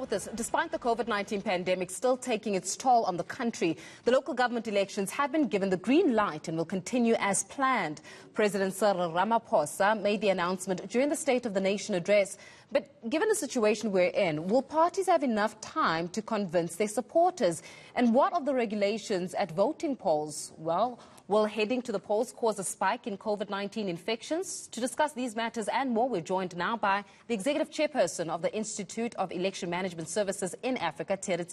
start with this. Despite the COVID-19 pandemic still taking its toll on the country, the local government elections have been given the green light and will continue as planned. President Cyril Ramaphosa made the announcement during the State of the Nation address. But given the situation we're in, will parties have enough time to convince their supporters? And what of the regulations at voting polls? Well, will heading to the polls cause a spike in COVID-19 infections? To discuss these matters and more, we're joined now by the Executive Chairperson of the Institute of Election Management Services in Africa, Terry.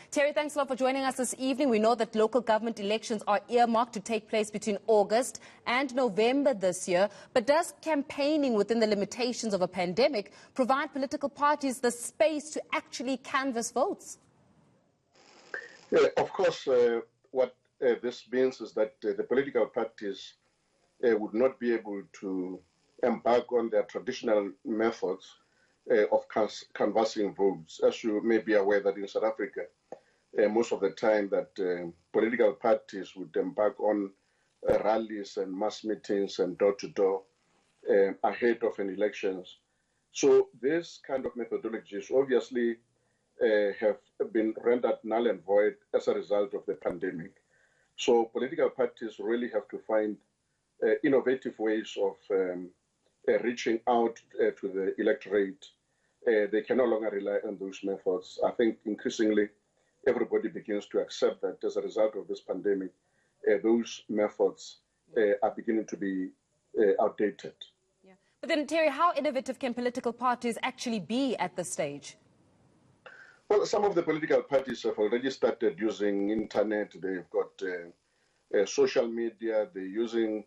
Terry, thanks a lot for joining us this evening. We know that local government elections are earmarked to take place between August and November this year. But does campaigning within the limitations of a pandemic provide political parties the space to actually canvass votes? Yeah, of course, what this means is that the political parties would not be able to embark on their traditional methods of canvassing votes. As you may be aware that in South Africa, most of the time that political parties would embark on rallies and mass meetings and door-to-door ahead of an elections. So this kind of methodologies obviously have been rendered null and void as a result of the pandemic. So political parties really have to find innovative ways of reaching out to the electorate. They can no longer rely on those methods. I think increasingly everybody begins to accept that as a result of this pandemic, those methods are beginning to be outdated. Yeah. But then, Terry, how innovative can political parties actually be at this stage? Well, some of the political parties have already started using internet. They've got social media. They're using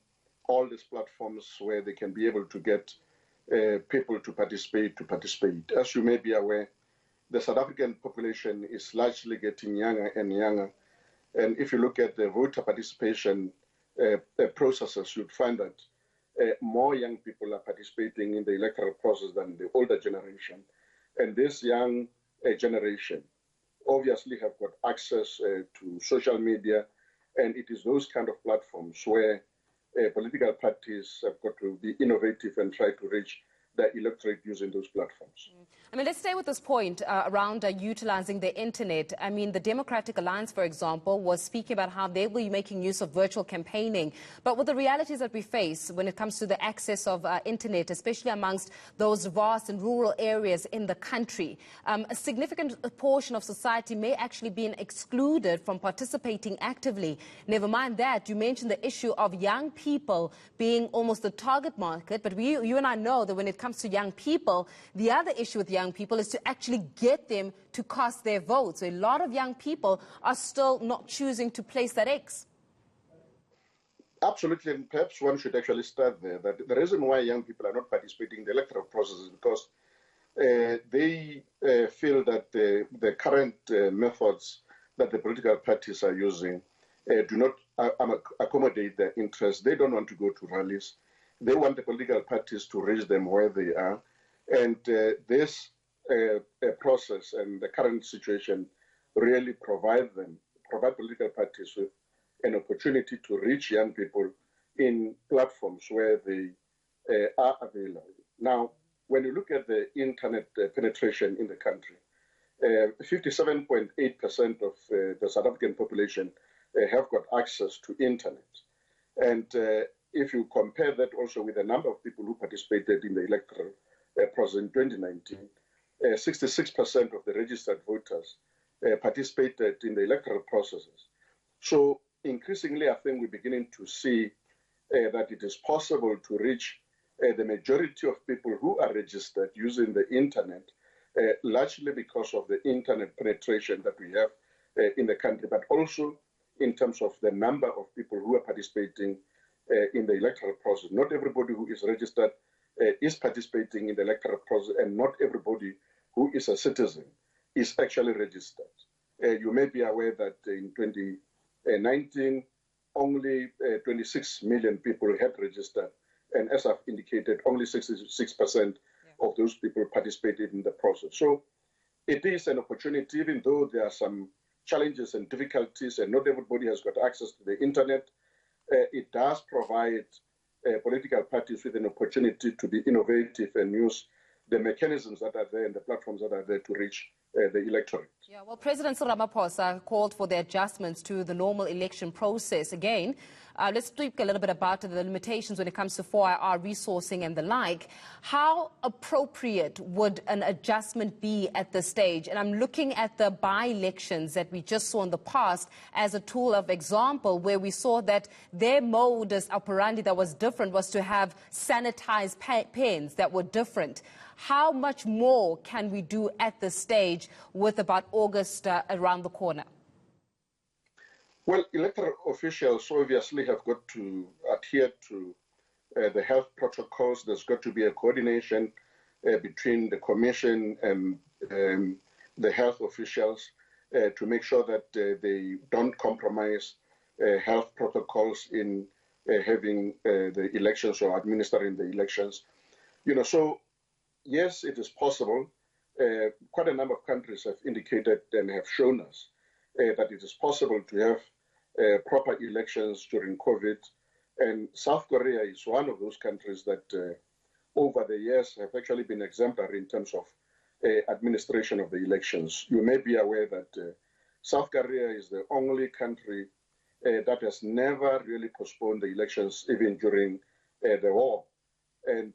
all these platforms where they can be able to get people to participate. As you may be aware, the South African population is largely getting younger and younger. And if you look at the voter participation processes, you'd find that more young people are participating in the electoral process than the older generation. And this young generation obviously have got access to social media, and it is those kind of platforms where political parties have got to be innovative and try to reach the electorate using those platforms. I mean, let's stay with this point around utilizing the internet. I mean, the Democratic Alliance, for example, was speaking about how they will be making use of virtual campaigning. But with the realities that we face when it comes to the access of internet, especially amongst those vast and rural areas in the country, a significant portion of society may actually be excluded from participating actively. Never mind that, you mentioned the issue of young people being almost the target market, but you and I know that when it comes to young people, the other issue with young people is to actually get them to cast their votes. So a lot of young people are still not choosing to place that X. Absolutely, and perhaps one should actually start there. That the reason why young people are not participating in the electoral process is because they feel that the current methods that the political parties are using do not accommodate their interests. They don't want to go to rallies. They want the political parties to reach them where they are. And this process and the current situation really provide political parties with an opportunity to reach young people in platforms where they are available. Now, when you look at the internet penetration in the country, 57.8% of the South African population have got access to internet. And if you compare that also with the number of people who participated in the electoral process in 2019, 66% of the registered voters participated in the electoral processes. So increasingly, I think we're beginning to see that it is possible to reach the majority of people who are registered using the internet, largely because of the internet penetration that we have in the country, but also in terms of the number of people who are participating in the electoral process. Not everybody who is registered is participating in the electoral process, and not everybody who is a citizen is actually registered. You may be aware that in 2019, only 26 million people had registered, and as I've indicated, only 66% of those people participated in the process. So it is an opportunity, even though there are some challenges and difficulties, and not everybody has got access to the internet. It does provide political parties with an opportunity to be innovative and use the mechanisms that are there and the platforms that are there to reach the electorate. Yeah, well, President Cyril Ramaphosa called for the adjustments to the normal election process. Again, let's speak a little bit about the limitations when it comes to 4IR resourcing and the like. How appropriate would an adjustment be at this stage? And I'm looking at the by-elections that we just saw in the past as a tool of example, where we saw that their modus operandi that was different was to have sanitized pens that were different. How much more can we do at this stage with about August around the corner? Well, electoral officials obviously have got to adhere to the health protocols. There's got to be a coordination between the commission and the health officials to make sure that they don't compromise health protocols in having the elections or administering the elections. So yes, it is possible. Quite a number of countries have indicated and have shown us that it is possible to have proper elections during COVID. And South Korea is one of those countries that over the years have actually been exemplary in terms of administration of the elections. You may be aware that South Korea is the only country that has never really postponed the elections, even during the war. And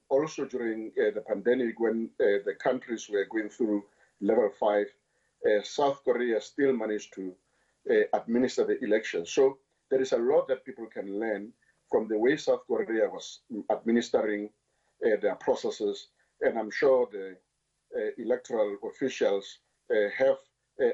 also during the pandemic, when the countries were going through level 5, South Korea still managed to administer the elections. So there is a lot that people can learn from the way South Korea was administering their processes. And I'm sure the electoral officials have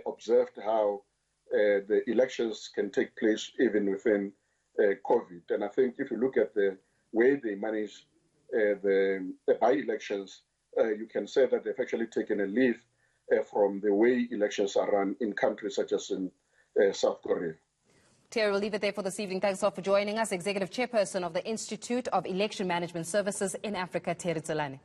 observed how the elections can take place even within COVID. And I think if you look at the way they manage the by-elections, you can say that they've actually taken a leaf from the way elections are run in countries such as in South Korea. Terry, we'll leave it there for this evening. Thanks a lot for joining us. Executive Chairperson of the Institute of Election Management Services in Africa, Terry Ramaphosa.